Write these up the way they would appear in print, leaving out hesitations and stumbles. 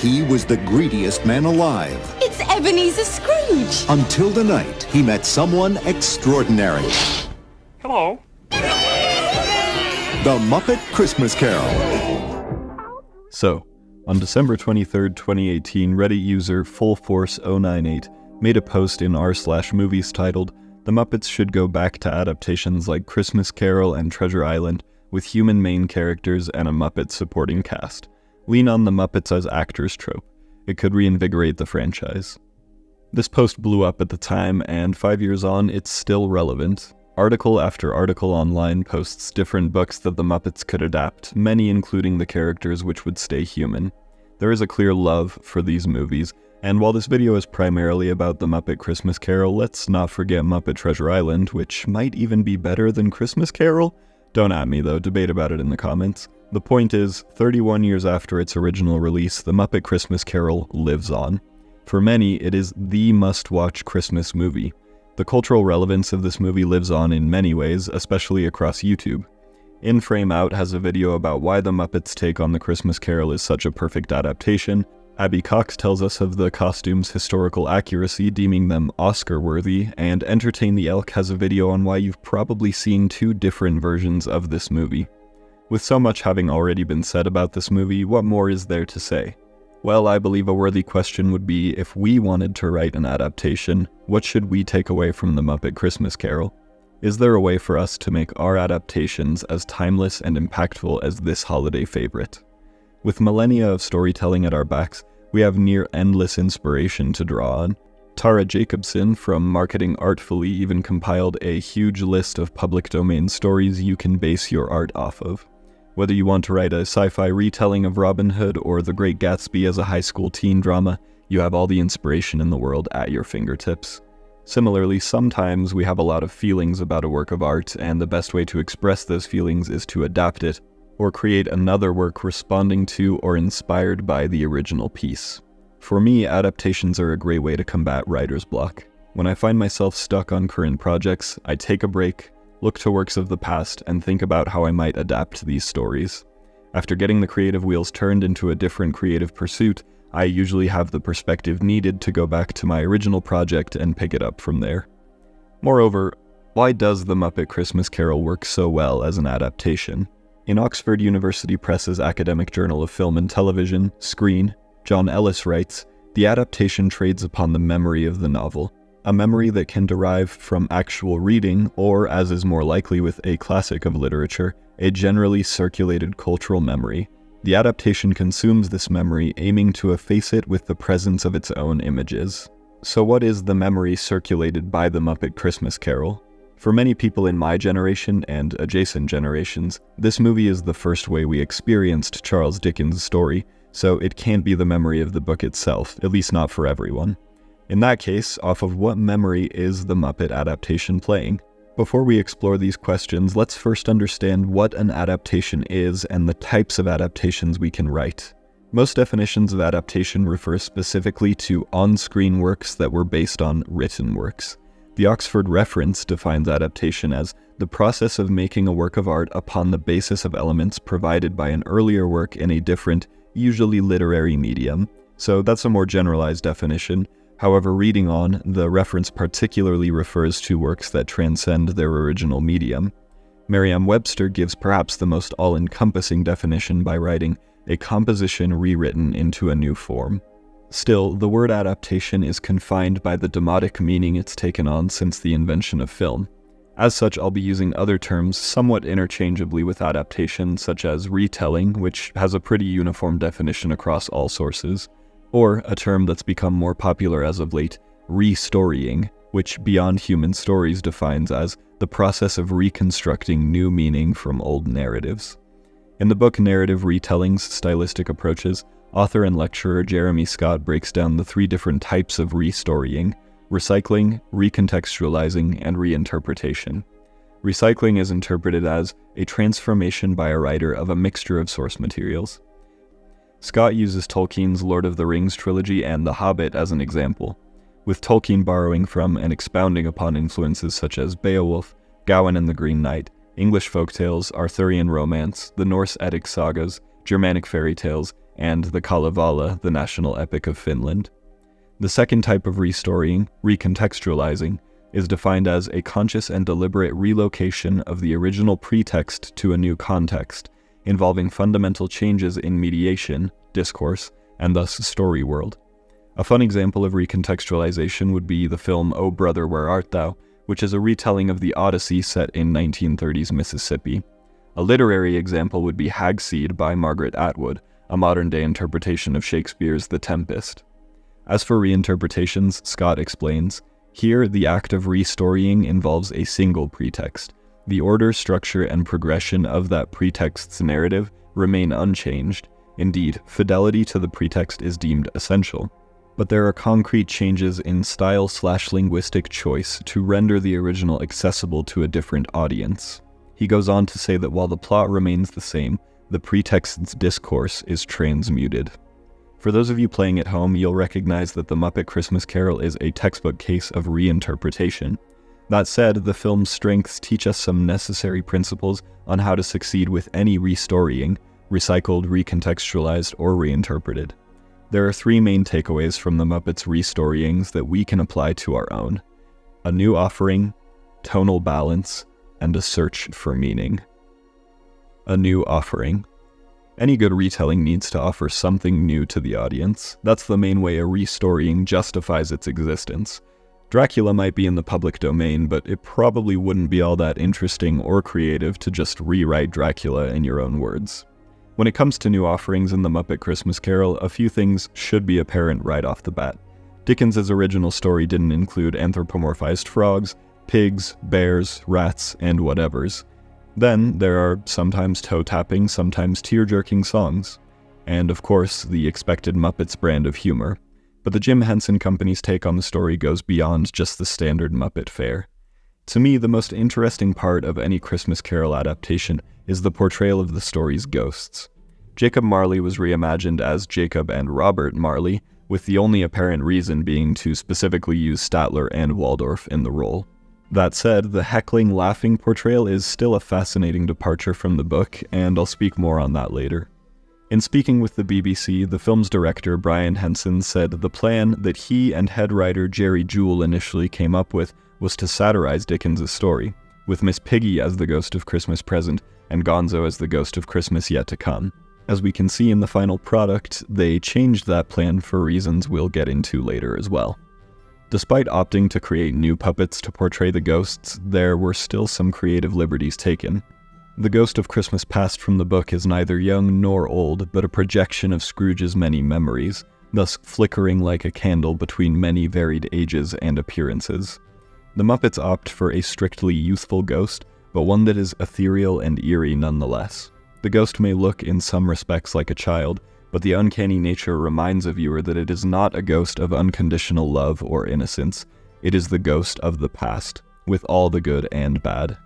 he was the greediest man alive. It's Ebenezer Scrooge! Until the night he met someone extraordinary. Hello. The Muppet Christmas Carol. So, on December 23rd, 2018, Reddit user FullForce098 made a post in r/movies titled, "The Muppets should go back to adaptations like Christmas Carol and Treasure Island with human main characters and a Muppet supporting cast. Lean on the Muppets as actors trope. It could reinvigorate the franchise." This post blew up at the time, and 5 years on, it's still relevant. Article after article online posts different books that the Muppets could adapt, many including the characters which would stay human. There is a clear love for these movies, and while this video is primarily about the Muppet Christmas Carol, let's not forget Muppet Treasure Island, which might even be better than Christmas Carol? Don't at me though, debate about it in the comments. The point is, 31 years after its original release, the Muppet Christmas Carol lives on. For many, it is the must-watch Christmas movie. The cultural relevance of this movie lives on in many ways, especially across YouTube. In Frame Out has a video about why the Muppets' take on the Christmas Carol is such a perfect adaptation. Abby Cox tells us of the costumes' historical accuracy, deeming them Oscar-worthy, and Entertain the Elk has a video on why you've probably seen two different versions of this movie. With so much having already been said about this movie, what more is there to say? Well, I believe a worthy question would be, if we wanted to write an adaptation, what should we take away from the Muppet Christmas Carol? Is there a way for us to make our adaptations as timeless and impactful as this holiday favorite? With millennia of storytelling at our backs, we have near endless inspiration to draw on. Tara Jacobson from Marketing Artfully even compiled a huge list of public domain stories you can base your art off of. Whether you want to write a sci-fi retelling of Robin Hood or The Great Gatsby as a high school teen drama, you have all the inspiration in the world at your fingertips. Similarly, sometimes we have a lot of feelings about a work of art, and the best way to express those feelings is to adapt it, or create another work responding to or inspired by the original piece. For me, adaptations are a great way to combat writer's block. When I find myself stuck on current projects, I take a break, look to works of the past, and think about how I might adapt these stories. After getting the creative wheels turned into a different creative pursuit, I usually have the perspective needed to go back to my original project and pick it up from there. Moreover, why does the Muppet Christmas Carol work so well as an adaptation? In Oxford University Press's academic journal of film and television, Screen, John Ellis writes, "The adaptation trades upon the memory of the novel, a memory that can derive from actual reading, or, as is more likely with a classic of literature, a generally circulated cultural memory. The adaptation consumes this memory, aiming to efface it with the presence of its own images." So what is the memory circulated by the Muppet Christmas Carol? For many people in my generation and adjacent generations, this movie is the first way we experienced Charles Dickens' story, so it can't be the memory of the book itself, at least not for everyone. In that case, off of what memory is the Muppet adaptation playing? Before we explore these questions, let's first understand what an adaptation is and the types of adaptations we can write. Most definitions of adaptation refer specifically to on-screen works that were based on written works. The Oxford Reference defines adaptation as the process of making a work of art upon the basis of elements provided by an earlier work in a different, usually literary medium. So that's a more generalized definition. However, reading on, the reference particularly refers to works that transcend their original medium. Merriam-Webster gives perhaps the most all-encompassing definition by writing, "a composition rewritten into a new form." Still, the word adaptation is confined by the demotic meaning it's taken on since the invention of film. As such, I'll be using other terms somewhat interchangeably with adaptation, such as retelling, which has a pretty uniform definition across all sources, or a term that's become more popular as of late, restorying, which Beyond Human Stories defines as the process of reconstructing new meaning from old narratives. In the book Narrative Retellings, Stylistic Approaches, author and lecturer Jeremy Scott breaks down the three different types of restorying: recycling, recontextualizing, and reinterpretation. Recycling is interpreted as a transformation by a writer of a mixture of source materials. Scott uses Tolkien's Lord of the Rings trilogy and The Hobbit as an example, with Tolkien borrowing from and expounding upon influences such as Beowulf, Gawain and the Green Knight, English folktales, Arthurian romance, the Norse Eddic sagas, Germanic fairy tales, and the Kalevala, the national epic of Finland. The second type of restorying, recontextualizing, is defined as a conscious and deliberate relocation of the original pretext to a new context, involving fundamental changes in mediation, discourse, and thus story world. A fun example of recontextualization would be the film O Brother, Where Art Thou?, which is a retelling of the Odyssey set in 1930s Mississippi. A literary example would be Hagseed by Margaret Atwood, a modern-day interpretation of Shakespeare's The Tempest. As for reinterpretations, Scott explains, here the act of restorying involves a single pretext. The order, structure, and progression of that pretext's narrative remain unchanged. Indeed, fidelity to the pretext is deemed essential. But there are concrete changes in style/linguistic choice to render the original accessible to a different audience. He goes on to say that while the plot remains the same, the pretext's discourse is transmuted. For those of you playing at home, you'll recognize that the Muppet Christmas Carol is a textbook case of reinterpretation. That said, the film's strengths teach us some necessary principles on how to succeed with any restorying, recycled, recontextualized, or reinterpreted. There are three main takeaways from the Muppets' restoryings that we can apply to our own: a new offering, tonal balance, and a search for meaning. A new offering. Any good retelling needs to offer something new to the audience. That's the main way a restorying justifies its existence. Dracula might be in the public domain, but it probably wouldn't be all that interesting or creative to just rewrite Dracula in your own words. When it comes to new offerings in the Muppet Christmas Carol, a few things should be apparent right off the bat. Dickens's original story didn't include anthropomorphized frogs, pigs, bears, rats, and whatevers. Then there are sometimes toe-tapping, sometimes tear-jerking songs. And of course, the expected Muppets brand of humor. But the Jim Henson Company's take on the story goes beyond just the standard Muppet fare. To me, the most interesting part of any Christmas Carol adaptation is the portrayal of the story's ghosts. Jacob Marley was reimagined as Jacob and Robert Marley, with the only apparent reason being to specifically use Statler and Waldorf in the role. That said, the heckling, laughing portrayal is still a fascinating departure from the book, and I'll speak more on that later. In speaking with the BBC, the film's director, Brian Henson, said the plan that he and head writer Jerry Jewell initially came up with was to satirize Dickens' story, with Miss Piggy as the ghost of Christmas Present and Gonzo as the ghost of Christmas Yet to Come. As we can see in the final product, they changed that plan for reasons we'll get into later as well. Despite opting to create new puppets to portray the ghosts, there were still some creative liberties taken. The ghost of Christmas Past from the book is neither young nor old, but a projection of Scrooge's many memories, thus flickering like a candle between many varied ages and appearances. The Muppets opt for a strictly youthful ghost, but one that is ethereal and eerie nonetheless. The ghost may look in some respects like a child, but the uncanny nature reminds a viewer that it is not a ghost of unconditional love or innocence. It is the ghost of the past, with all the good and bad.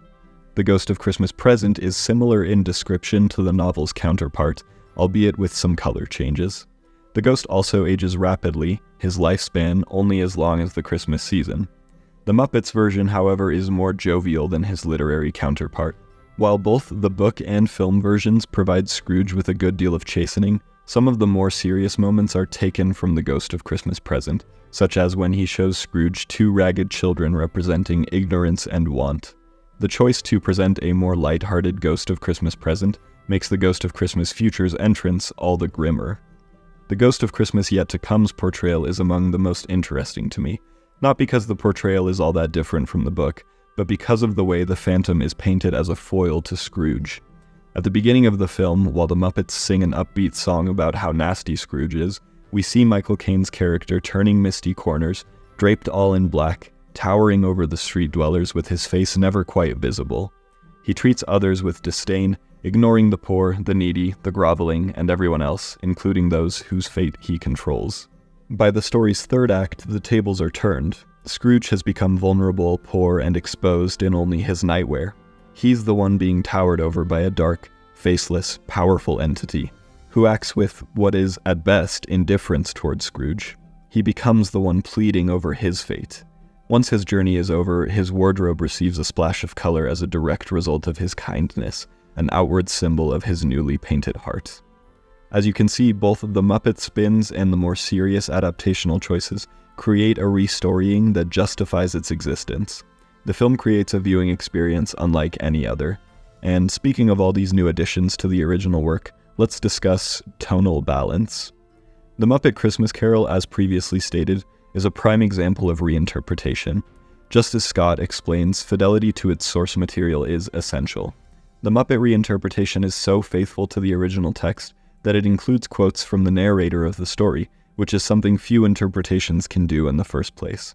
The Ghost of Christmas Present is similar in description to the novel's counterpart, albeit with some color changes. The ghost also ages rapidly, his lifespan only as long as the Christmas season. The Muppets version, however, is more jovial than his literary counterpart. While both the book and film versions provide Scrooge with a good deal of chastening, some of the more serious moments are taken from the Ghost of Christmas Present, such as when he shows Scrooge two ragged children representing ignorance and want. The choice to present a more light-hearted Ghost of Christmas Present makes the Ghost of Christmas Future's entrance all the grimmer. The Ghost of Christmas Yet to Come's portrayal is among the most interesting to me, not because the portrayal is all that different from the book, but because of the way the Phantom is painted as a foil to Scrooge. At the beginning of the film, while the Muppets sing an upbeat song about how nasty Scrooge is, we see Michael Caine's character turning misty corners, draped all in black, towering over the street dwellers with his face never quite visible. He treats others with disdain, ignoring the poor, the needy, the groveling, and everyone else, including those whose fate he controls. By the story's third act, the tables are turned. Scrooge has become vulnerable, poor, and exposed in only his nightwear. He's the one being towered over by a dark, faceless, powerful entity, who acts with what is, at best, indifference towards Scrooge. He becomes the one pleading over his fate. Once his journey is over, his wardrobe receives a splash of color as a direct result of his kindness, an outward symbol of his newly painted heart. As you can see, both of the Muppet spins and the more serious adaptational choices create a restorying that justifies its existence. The film creates a viewing experience unlike any other. And speaking of all these new additions to the original work, let's discuss tonal balance. The Muppet Christmas Carol, as previously stated, is a prime example of reinterpretation. Just as Scott explains, fidelity to its source material is essential. The Muppet reinterpretation is so faithful to the original text that it includes quotes from the narrator of the story, which is something few interpretations can do in the first place.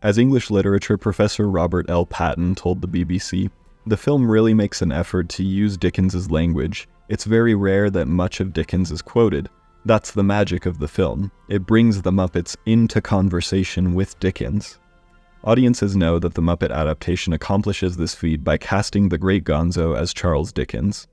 As English literature professor Robert L. Patton told the BBC, the film really makes an effort to use Dickens's language. It's very rare that much of Dickens is quoted. That's the magic of the film. It brings the Muppets into conversation with Dickens. Audiences know that the Muppet adaptation accomplishes this feat by casting the great Gonzo as Charles Dickens.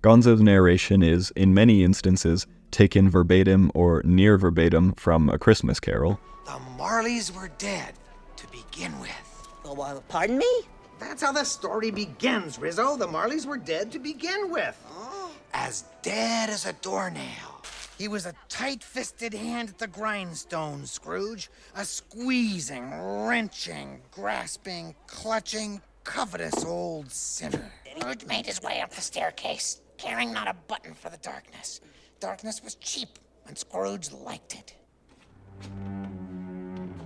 Gonzo's narration is, in many instances, taken verbatim or near verbatim from A Christmas Carol. The Marleys were dead to begin with. Oh, pardon me? That's how the story begins, Rizzo. The Marleys were dead to begin with. Oh. As dead as a doornail. He was a tight-fisted hand at the grindstone, Scrooge. A squeezing, wrenching, grasping, clutching, covetous old sinner. Scrooge made his way up the staircase, caring not a button for the darkness. Darkness was cheap, and Scrooge liked it.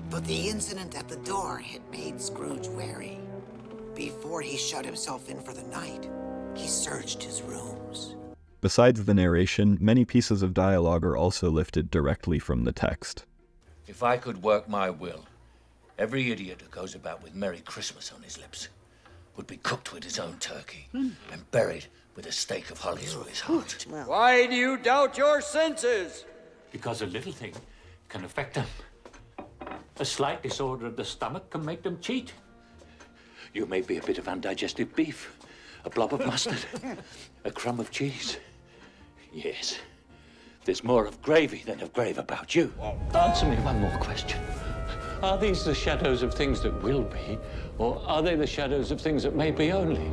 But the incident at the door had made Scrooge wary. Before he shut himself in for the night, he searched his rooms. Besides the narration, many pieces of dialogue are also lifted directly from the text. If I could work my will, every idiot who goes about with Merry Christmas on his lips would be cooked with his own turkey and buried with a stake of holly through his heart. Why do you doubt your senses? Because a little thing can affect them. A slight disorder of the stomach can make them cheat. You may be a bit of undigested beef, a blob of mustard, a crumb of cheese. Yes, there's more of gravy than of grave about you. Answer me one more question. Are these the shadows of things that will be, or are they the shadows of things that may be only?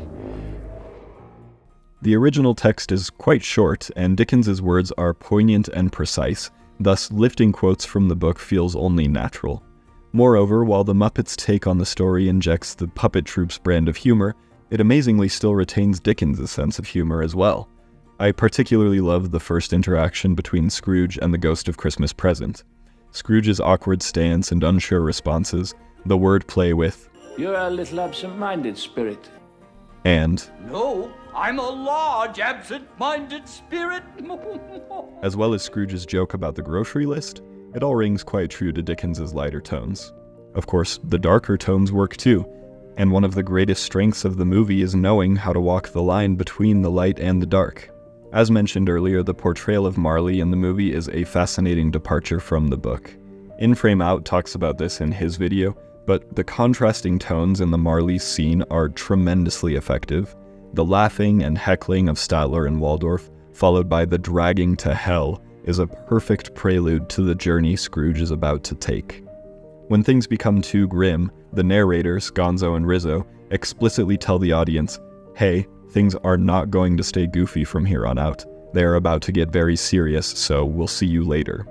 The original text is quite short, and Dickens's words are poignant and precise, thus lifting quotes from the book feels only natural. Moreover, while the Muppets' take on the story injects the puppet troupe's brand of humor, it amazingly still retains Dickens' sense of humor as well. I particularly love the first interaction between Scrooge and the Ghost of Christmas Present. Scrooge's awkward stance and unsure responses, the wordplay with, "You're a little absent-minded, spirit." And, No, I'm a large absent-minded spirit. as well as Scrooge's joke about the grocery list, it all rings quite true to Dickens's lighter tones. Of course, the darker tones work too, and one of the greatest strengths of the movie is knowing how to walk the line between the light and the dark. As mentioned earlier, the portrayal of Marley in the movie is a fascinating departure from the book. In Frame Out talks about this in his video, but the contrasting tones in the Marley scene are tremendously effective. The laughing and heckling of Statler and Waldorf, followed by the dragging to hell, is a perfect prelude to the journey Scrooge is about to take. When things become too grim, the narrators, Gonzo and Rizzo, explicitly tell the audience, hey, things are not going to stay goofy from here on out. They are about to get very serious, so we'll see you later.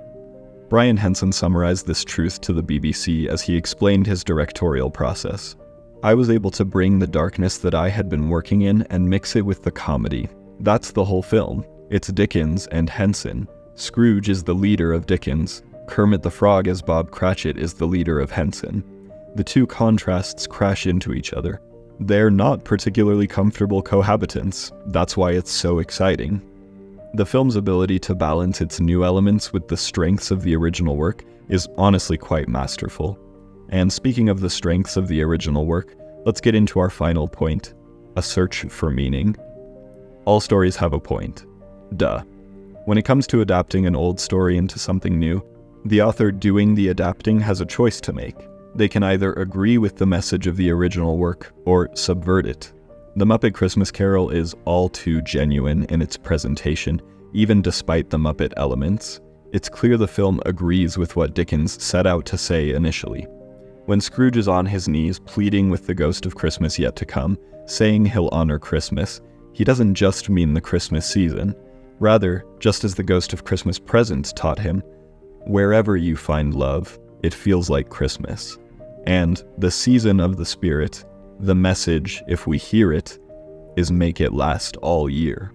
Brian Henson summarized this truth to the BBC as he explained his directorial process. I was able to bring the darkness that I had been working in and mix it with the comedy. That's the whole film. It's Dickens and Henson. Scrooge is the leader of Dickens. Kermit the Frog as Bob Cratchit is the leader of Henson. The two contrasts crash into each other. They're not particularly comfortable cohabitants. That's why it's so exciting. The film's ability to balance its new elements with the strengths of the original work is honestly quite masterful. And speaking of the strengths of the original work, let's get into our final point, a search for meaning. All stories have a point. Duh. When it comes to adapting an old story into something new, the author doing the adapting has a choice to make. They can either agree with the message of the original work or subvert it. The Muppet Christmas Carol is all too genuine in its presentation, even despite the Muppet elements. It's clear the film agrees with what Dickens set out to say initially. When Scrooge is on his knees pleading with the ghost of Christmas yet to come, saying he'll honor Christmas, he doesn't just mean the Christmas season. Rather, just as the Ghost of Christmas Present taught him, wherever you find love, it feels like Christmas. And the season of the Spirit, the message, if we hear it, is make it last all year.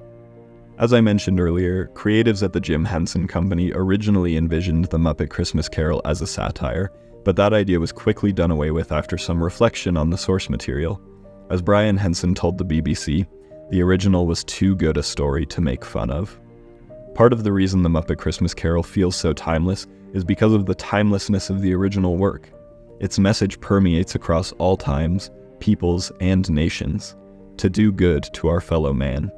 As I mentioned earlier, creatives at the Jim Henson Company originally envisioned the Muppet Christmas Carol as a satire, but that idea was quickly done away with after some reflection on the source material. As Brian Henson told the BBC, the original was too good a story to make fun of. Part of the reason the Muppet Christmas Carol feels so timeless is because of the timelessness of the original work. Its message permeates across all times, peoples, and nations, to do good to our fellow man.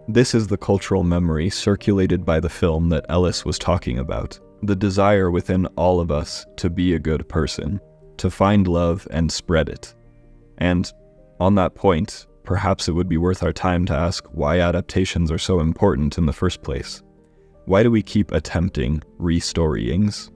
This is the cultural memory circulated by the film that Ellis was talking about, the desire within all of us to be a good person, to find love and spread it. And on that point, perhaps it would be worth our time to ask why adaptations are so important in the first place. Why do we keep attempting restoryings?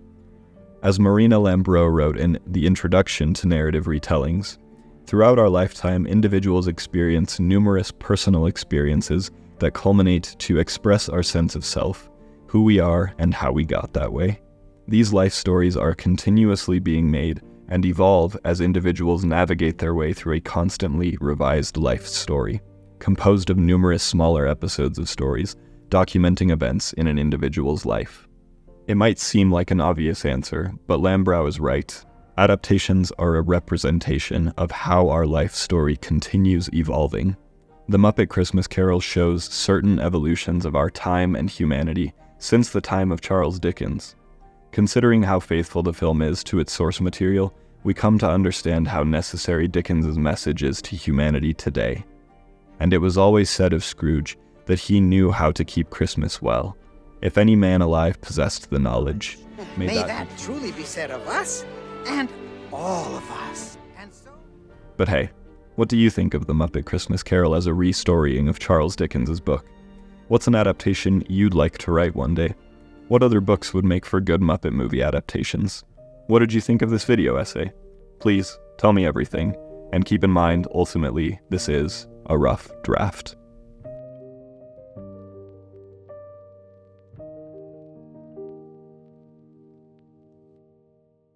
As Marina Lambrou wrote in the introduction to narrative retellings, throughout our lifetime, individuals experience numerous personal experiences that culminate to express our sense of self, who we are, and how we got that way. These life stories are continuously being made and evolve as individuals navigate their way through a constantly revised life story, composed of numerous smaller episodes of stories documenting events in an individual's life. It might seem like an obvious answer, but Lambrou is right. Adaptations are a representation of how our life story continues evolving. The Muppet Christmas Carol shows certain evolutions of our time and humanity since the time of Charles Dickens. Considering how faithful the film is to its source material, we come to understand how necessary Dickens's message is to humanity today. And it was always said of Scrooge that he knew how to keep Christmas well. If any man alive possessed the knowledge, May that truly be said of us and all of us. And so... But hey, what do you think of the Muppet Christmas Carol as a restorying of Charles Dickens's book? What's an adaptation you'd like to write one day? What other books would make for good Muppet movie adaptations? What did you think of this video essay? Please tell me everything, and keep in mind, ultimately, this is a rough draft.